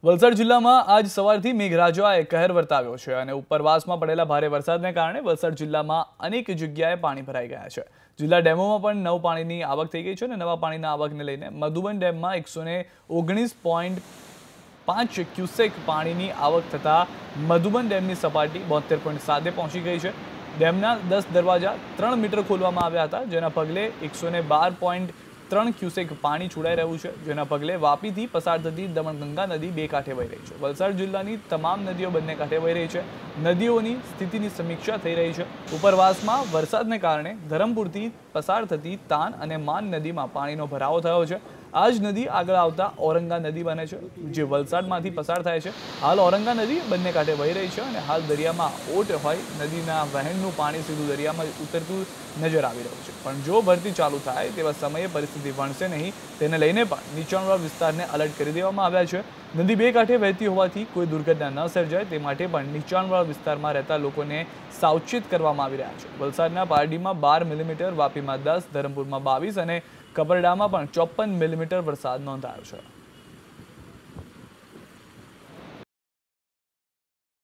વલસાડ જિલ્લામાં આજ સવારથી મેઘરાજાએ કહેર વર્તાવ્યો છે અને ઉપરવાસમાં પડેલા ભારે વરસાદને કારણે વલસાડ જિલ્લામાં અનેક જગ્યાએ પાણી ભરાઈ ગયા છે। જિલ્લા ડેમોમાં પણ નવ પાણીની આવક થઈ ગઈ છે અને નવા પાણીના આવકને લઈને મધુબન ડેમમાં 119.5 ક્યુસેક પાણીની આવક થતા મધુબન ડેમની સપાટી 72.7 પહોંચી ગઈ છે। ડેમના 10 દરવાજા 3 મીટર ખોલવામાં આવ્યા હતા, જેના પગલે 112.3 ક્યુસેક પાણી છોડાઈ રહ્યું છે, જેના પગલે વાપીથી પસાર થતી દમણગંગા નદી બે કાંઠે વહી રહી છે। વલસાડ જિલ્લાની તમામ નદીઓ બંને કાંઠે વહી રહી છે। નદીઓની સ્થિતિની સમીક્ષા થઈ રહી છે। ઉપરવાસમાં વરસાદને કારણે ધરમપુરથી પસાર થતી તાન અને માન નદીમાં પાણીનો ભરાવો થયો છે। આ જ નદી આગળ આવતા ઔરંગા નદી બને છે, જે વલસાડમાંથી પસાર થાય છે। હાલ ઔરંગા નદી બંને કાંઠે વહી રહી છે અને હાલ દરિયામાં ઓટ હોય નદીના વહેણનું પાણી સીધું દરિયામાં ઉતરતું નજર આવી રહ્યું છે। પણ જો ભરતી ચાલુ થાય તેવા સમયે પરિસ્થિતિ વણસે નહીં, તેને લઈને પણ નીચાણવાળા વિસ્તારને અલર્ટ કરી દેવામાં આવ્યા છે। નદી બે કાંઠે વહેતી હોવાથી કોઈ દુર્ઘટના ન સર્જાય તે માટે પણ નીચાણવાળા વિસ્તારમાં રહેતા લોકોને સાવચેત કરવામાં આવી રહ્યા છે। વલસાડના પારડીમાં 12 મિલીમીટર, વાપીમાં 10, ધરમપુરમાં 22 અને કપરડામાં પણ 54 મિલીમીટર વરસાદ નોંધાયો છે।